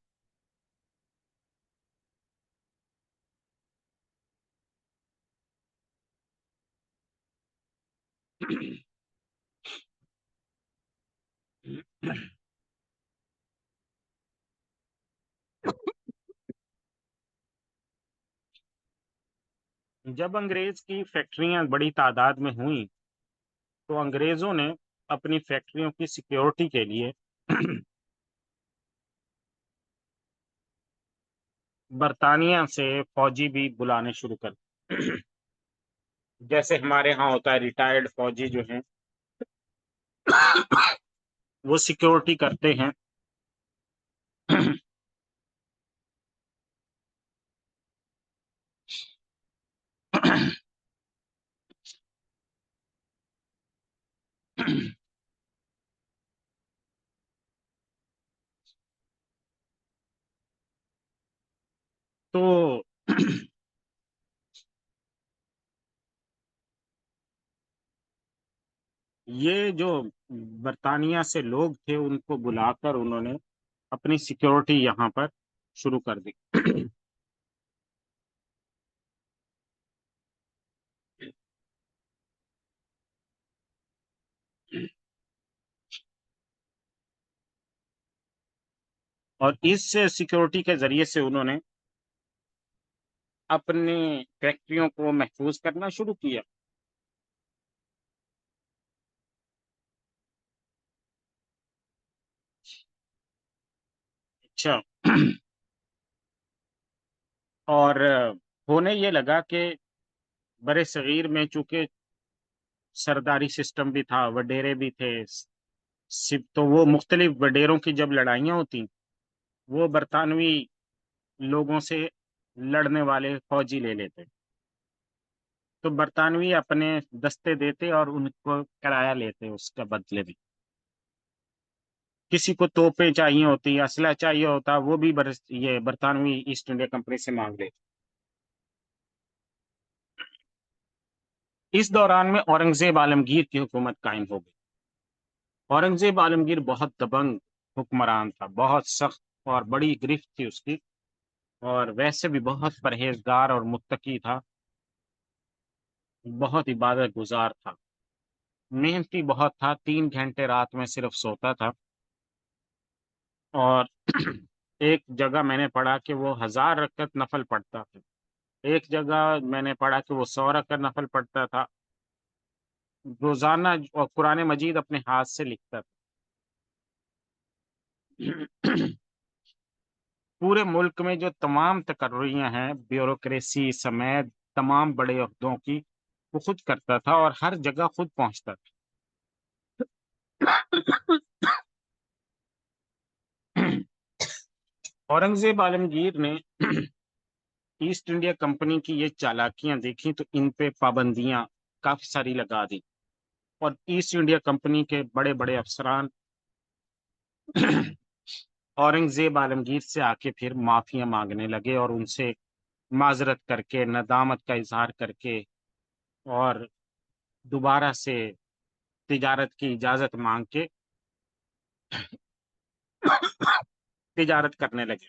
جب انگریز کی فیکٹریاں بڑی تعداد میں ہوئیں تو انگریزوں نے اپنی فیکٹریوں کی سیکیورٹی کے لیے برطانیہ سے فوجی بھی بلانے شروع کر جیسے ہمارے ہاں ہوتا ہے ریٹائرڈ فوجی جو ہیں وہ سیکیورٹی کرتے ہیں۔ تو یہ جو برطانیہ سے لوگ تھے ان کو بلا کر انہوں نے اپنی سیکیورٹی یہاں پر شروع کر دی۔ اور اس سیکورٹی کے ذریعے سے انہوں نے اپنی فیکٹریوں کو محفوظ کرنا شروع کیا۔ اچھا اور ہونے یہ لگا کہ برے صغیر میں چونکہ سرداری سسٹم بھی تھا، وڈیرے بھی تھے، تو وہ مختلف وڈیروں کی جب لڑائیاں ہوتی، وہ برطانوی لوگوں سے لڑنے والے فوجی لے لیتے، تو برطانوی اپنے دستے دیتے اور ان کو کرایہ لیتے اس کا بدلے بھی۔ کسی کو توپیں چاہیے ہوتی، اسلحہ چاہیے ہوتا، وہ بھی یہ برطانوی ایسٹ انڈیا کمپنی سے مانگ لیتے۔ اس دوران میں اورنگزیب عالمگیر کی حکومت قائم ہو گئی۔ اورنگزیب عالمگیر بہت دبنگ حکمران تھا، بہت سخت اور بڑی گرفت تھی اس کی، اور ویسے بھی بہت پرہیزگار اور متقی تھا، بہت عبادت گزار تھا، محنتی بہت تھا، 3 گھنٹے رات میں صرف سوتا تھا، اور ایک جگہ میں نے پڑھا کہ وہ 1000 رکعت نفل پڑھتا تھا، ایک جگہ میں نے پڑھا کہ وہ 100 رکعت نفل پڑھتا تھا روزانہ، اور قرآن مجید اپنے ہاتھ سے لکھتا تھا۔ پورے ملک میں جو تمام تقرریاں ہیں بیوروکریسی سمیت تمام بڑے عہدوں کی، وہ خود کرتا تھا اور ہر جگہ خود پہنچتا تھا۔ اورنگزیب عالمگیر نے ایسٹ انڈیا کمپنی کی یہ چالاکیاں دیکھی تو ان پہ پابندیاں کافی ساری لگا دی، اور ایسٹ انڈیا کمپنی کے بڑے بڑے افسران اورنگزیب عالمگیر سے آ کے پھر معافیاں مانگنے لگے، اور ان سے معذرت کر کے، ندامت کا اظہار کر کے، اور دوبارہ سے تجارت کی اجازت مانگ کے تجارت کرنے لگے۔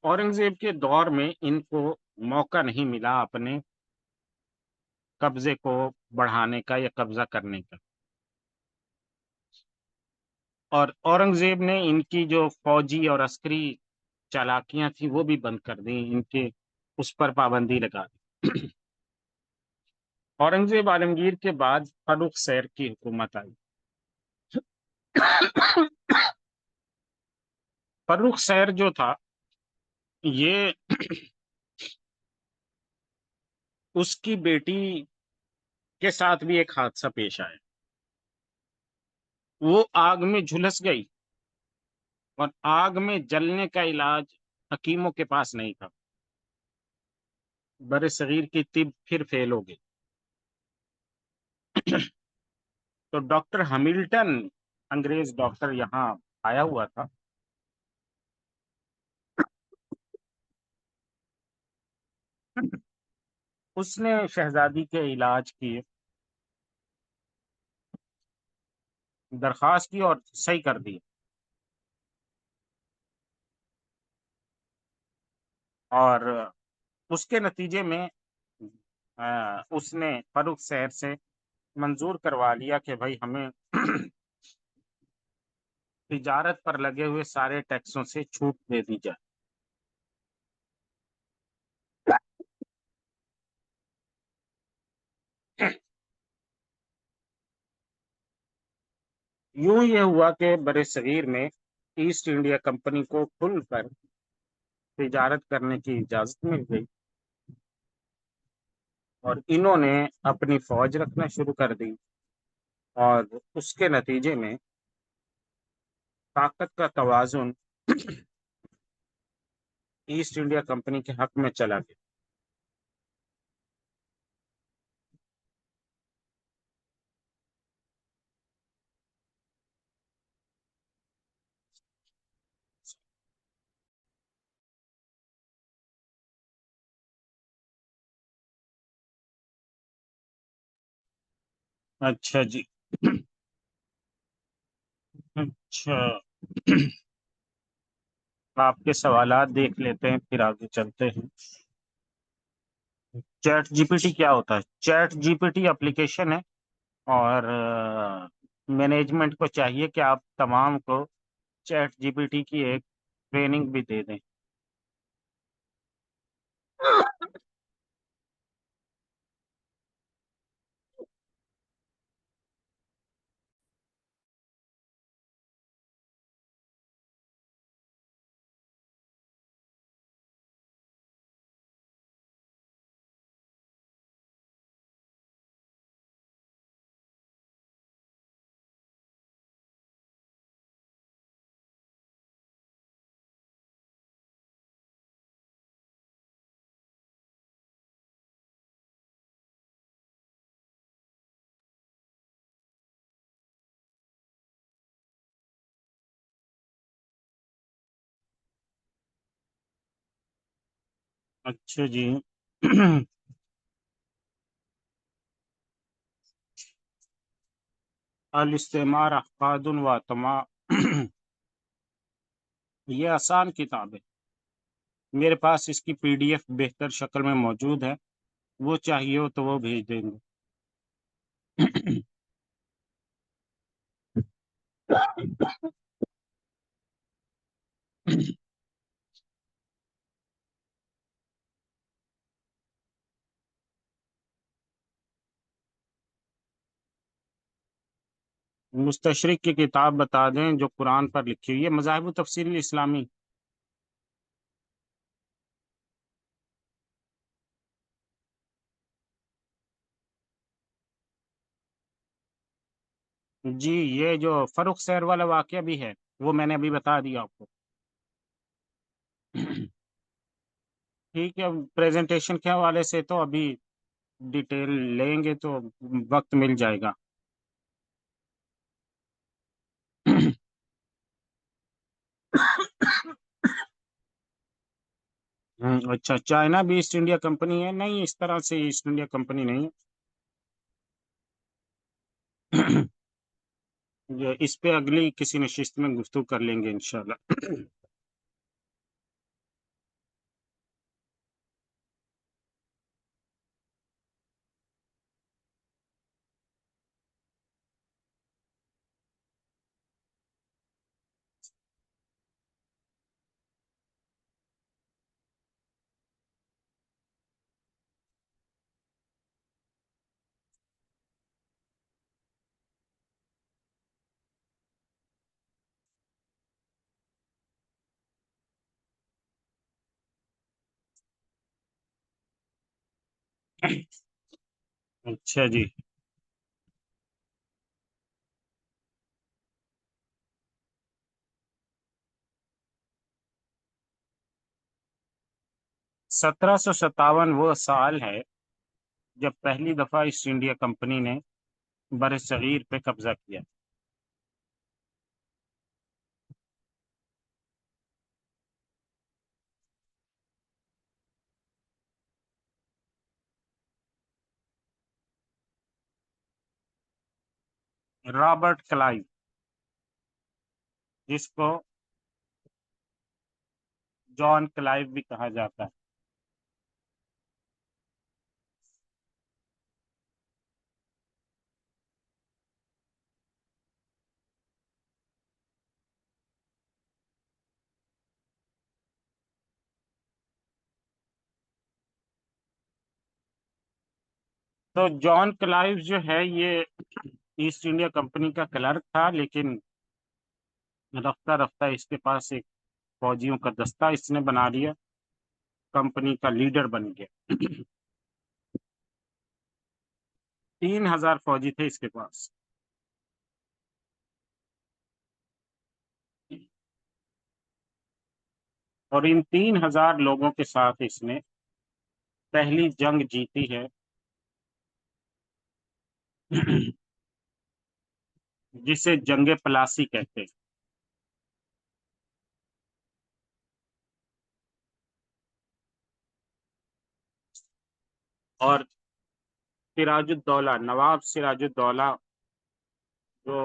اورنگزیب کے دور میں ان کو موقع نہیں ملا اپنے قبضے کو بڑھانے کا یا قبضہ کرنے کا، اور اورنگزیب نے ان کی جو فوجی اور عسکری چالاکیاں تھیں وہ بھی بند کر دیں، ان کے اس پر پابندی لگا دی۔ اورنگزیب عالمگیر کے بعد فروخ سیر کی حکومت آئی۔ فروخ سیر جو تھا، یہ اس کی بیٹی کے ساتھ بھی ایک حادثہ پیش آیا، وہ آگ میں جھلس گئی، اور آگ میں جلنے کا علاج حکیموں کے پاس نہیں تھا، بر صغیر کی طب پھر فیل ہو گئی، تو ڈاکٹر ہمیلٹن انگریز ڈاکٹر یہاں آیا ہوا تھا، اس نے شہزادی کے علاج کی درخواست کی اور صحیح کر دی، اور اس کے نتیجے میں اس نے فروخ شہر سے منظور کروا لیا کہ بھائی ہمیں تجارت پر لگے ہوئے سارے ٹیکسوں سے چھوٹ دے دی جائے۔ یوں یہ ہوا کہ بر صغیر میں ایسٹ انڈیا کمپنی کو کھل کر تجارت کرنے کی اجازت مل گئی، اور انہوں نے اپنی فوج رکھنا شروع کر دی، اور اس کے نتیجے میں طاقت کا توازن ایسٹ انڈیا کمپنی کے حق میں چلا گیا۔ اچھا جی، اچھا آپ کے سوالات دیکھ لیتے ہیں پھر آگے چلتے ہیں۔ چیٹ جی پی ٹی کیا ہوتا ہے؟ Chat G P T application ہے، اور مینجمنٹ کو چاہیے کہ آپ تمام کو چیٹ جی پی ٹی کی ایک ٹریننگ بھی دے دیں۔ اچھا جی۔ الاستعمار احقاد و تما یہ آسان کتاب ہے، میرے پاس اس کی پی ڈی ایف بہتر شکل میں موجود ہے، وہ چاہیے ہو تو وہ بھیج دیں گے۔ مستشرق کی کتاب بتا دیں جو قرآن پر لکھی ہوئی ہے، مذاہب و تفسیر الاسلامی۔ جی، یہ جو فروخ سیر والا واقعہ بھی ہے وہ میں نے ابھی بتا دیا آپ کو۔ ٹھیک ہے، پریزنٹیشن کے حوالے سے تو ابھی ڈیٹیل لیں گے تو وقت مل جائے گا۔ اچھا، چائنا بھی ایسٹ انڈیا کمپنی ہے؟ نہیں، اس طرح سے ایسٹ انڈیا کمپنی نہیں ہے۔ اس پہ اگلی کسی نشست میں گفتگو کر لیں گے انشاءاللہ۔ اچھا جی۔ 1757 وہ سال ہے جب پہلی دفعہ ایسٹ انڈیا کمپنی نے بر صغیر پہ قبضہ کیا۔ رابرٹ کلائیو، جس کو جان کلائیو بھی کہا جاتا ہے۔ تو جان کلائیو جو ہے یہ ایسٹ انڈیا کمپنی کا کلرک تھا، لیکن رفتہ رفتہ اس کے پاس ایک فوجیوں کا دستہ اس نے بنا لیا، کمپنی کا لیڈر بن گیا۔ 3000 فوجی تھے اس کے پاس۔ اور ان 3000 لوگوں کے ساتھ اس نے پہلی جنگ جیتی ہے، جسے جنگ پلاسی کہتے ہیں۔ اور سراج الدولہ، نواب سراج الدولہ جو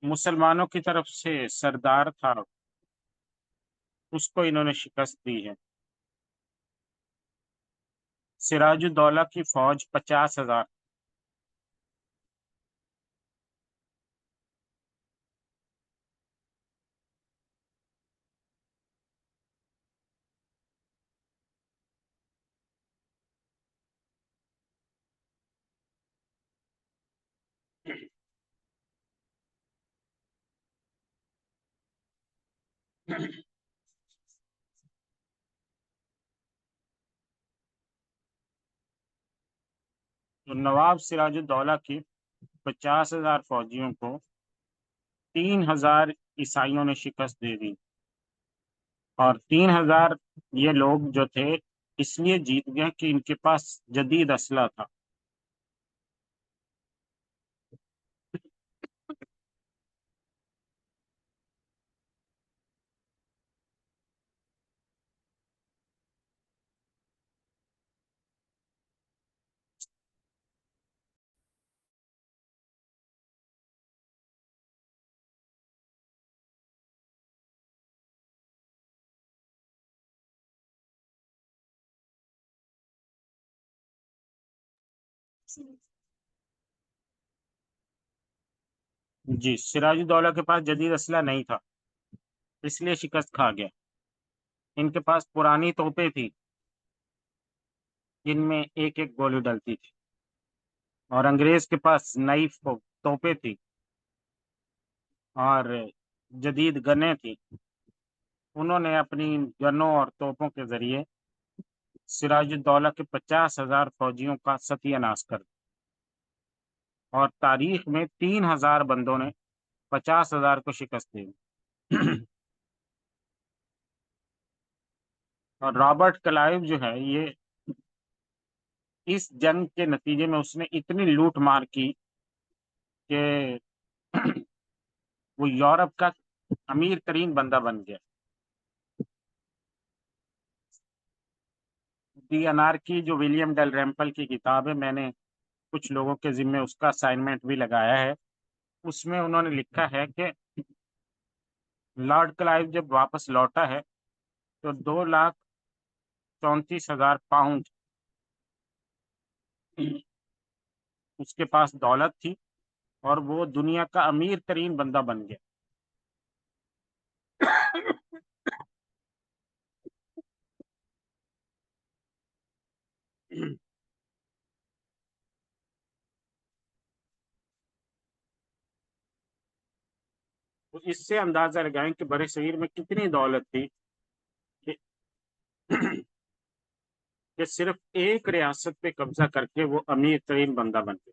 مسلمانوں کی طرف سے سردار تھا، اس کو انہوں نے شکست دی ہے۔ سراج الدولہ کی فوج 50,000۔ تو نواب سراج الدولہ کی 50,000 فوجیوں کو 3,000 عیسائیوں نے شکست دے دی، اور 3,000 یہ لوگ جو تھے اس لیے جیت گئے کہ ان کے پاس جدید اسلحہ تھا۔ جی، سراج الدولہ کے پاس جدید اسلحہ نہیں تھا، اس لیے شکست کھا گیا۔ ان کے پاس پرانی توپیں تھی جن میں ایک ایک گولی ڈلتی تھی، اور انگریز کے پاس نئی توپیں تھی اور جدید گنیں تھی۔ انہوں نے اپنی گنوں اور توپوں کے ذریعے سراج الدولہ کے 50,000 فوجیوں کا ستیہ ناش کر دیا، اور تاریخ میں 3,000 بندوں نے 50,000 کو شکست دی۔ اور رابرٹ کلائیو جو ہے، یہ اس جنگ کے نتیجے میں اس نے اتنی لوٹ مار کی کہ وہ یورپ کا امیر ترین بندہ بن گیا۔ دی انارکی جو ولیم ڈیل ریمپل کی کتاب ہے، میں نے کچھ لوگوں کے ذمے اس کا اسائنمنٹ بھی لگایا ہے، اس میں انہوں نے لکھا ہے کہ لارڈ کلائیو جب واپس لوٹا ہے تو 2,34,000 پاؤنڈ اس کے پاس دولت تھی، اور وہ دنیا کا امیر ترین بندہ بن گیا۔ تو اس سے اندازہ لگائیں کہ برِ صغیر میں کتنی دولت تھی کہ کہ صرف ایک ریاست پہ قبضہ کر کے وہ امیر ترین بندہ بن گیا۔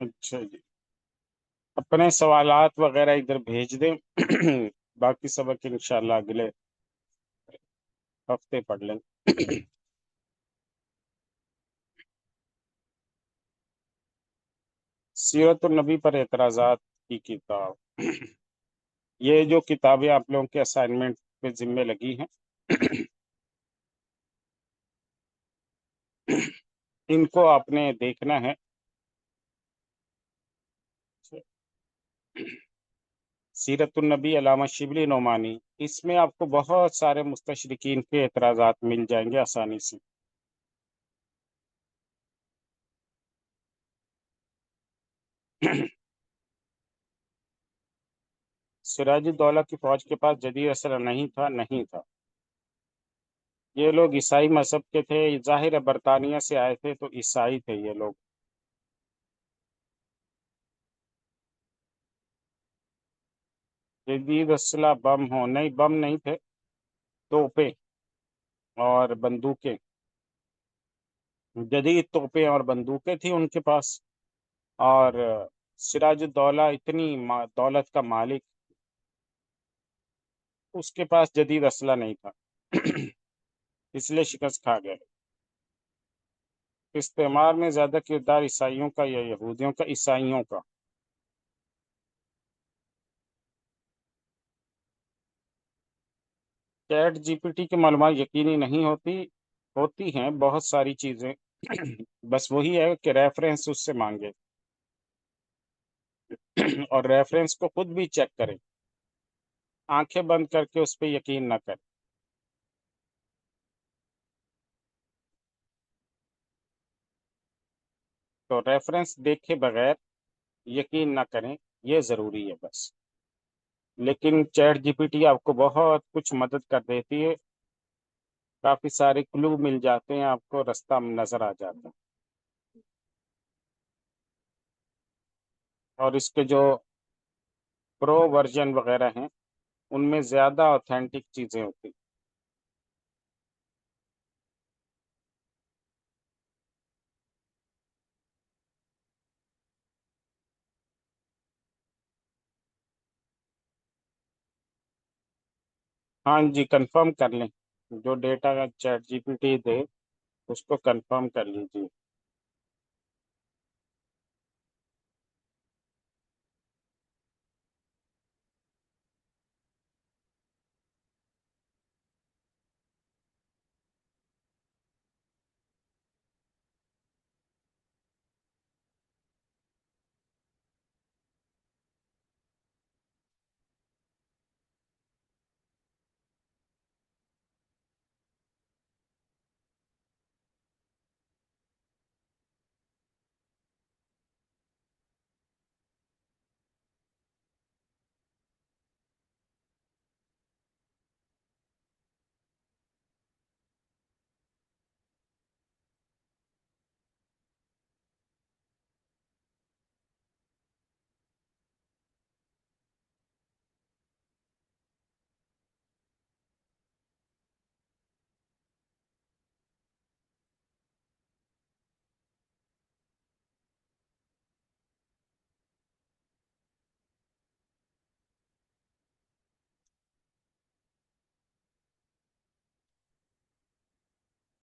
اچھا جی، اپنے سوالات وغیرہ ادھر بھیج دیں، باقی سبق انشاءاللہ اگلے ہفتے پڑھ لیں۔ سیرت النبی پر اعتراضات کی کتاب، یہ جو کتابیں آپ لوگوں کے اسائنمنٹ پہ ذمے لگی ہیں، ان کو آپ نے دیکھنا ہے۔ سیرت النبی علامہ شبلی نعمانی، اس میں آپ کو بہت سارے مستشرقین کے اعتراضات مل جائیں گے آسانی سے۔ سراج الدولہ کی فوج کے پاس جدید اسلحہ نہیں تھا۔ یہ لوگ عیسائی مذہب کے تھے، ظاہر ہے برطانیہ سے آئے تھے تو عیسائی تھے یہ لوگ۔ جدید اسلحہ بم نہیں تھے، توپیں اور بندوقیں، جدید توپیں اور بندوقیں تھیں ان کے پاس۔ اور سراج الدولہ اتنی دولت کا مالک، اس کے پاس جدید اسلحہ نہیں تھا، اس لیے شکست کھا گئے۔ استعمار میں زیادہ کردار عیسائیوں کا یا یہودیوں کا؟ عیسائیوں کا۔ چیٹ جی پی ٹی کی معلومات یقینی نہیں ہوتی ہیں بہت ساری چیزیں، بس وہی ہے کہ ریفرنس اس سے مانگے اور ریفرنس کو خود بھی چیک کریں، آنکھیں بند کر کے اس پہ یقین نہ کریں۔ تو ریفرنس دیکھے بغیر یقین نہ کریں، یہ ضروری ہے بس۔ لیکن چیٹ جی پی ٹی آپ کو بہت کچھ مدد کر دیتی ہے، کافی سارے کلو مل جاتے ہیں، آپ کو راستہ نظر آ جاتا ہے۔ اور اس کے جو پرو ورژن وغیرہ ہیں ان میں زیادہ اوتھینٹک چیزیں ہوتی۔ ہاں جی، کنفرم کر لیں، جو ڈیٹا کا چیٹ جی پی ٹی دے اس کو کنفرم کر لیجیے۔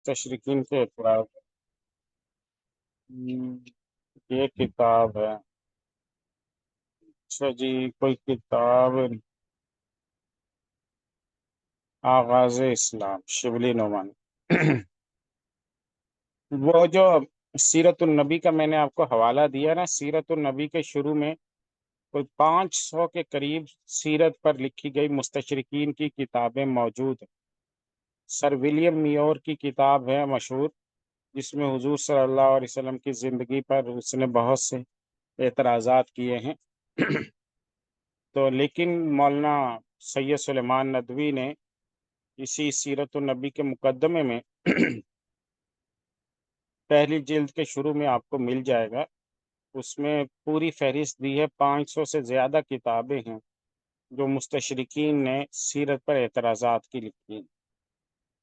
تشریقین کے اعتراض، یہ کتاب ہے، اچھا جی، کوئی کتاب، آغاز اسلام، شبلی نعمان۔ وہ جو سیرت النبی کا میں نے آپ کو حوالہ دیا نا، سیرت النبی کے شروع میں کوئی 500 کے قریب سیرت پر لکھی گئی مستشرقین کی کتابیں موجود ہیں۔ سر ولیم میور کی کتاب ہے مشہور، جس میں حضور صلی اللہ علیہ وسلم کی زندگی پر اس نے بہت سے اعتراضات کیے ہیں۔ تو لیکن مولانا سید سلیمان ندوی نے اسی سیرت النبی کے مقدمے میں پہلی جلد کے شروع میں آپ کو مل جائے گا، اس میں پوری فہرست دی ہے، 500 سے زیادہ کتابیں ہیں جو مستشرقین نے سیرت پر اعتراضات کی لکھی ہیں،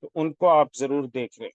تو ان کو آپ ضرور دیکھ لیں۔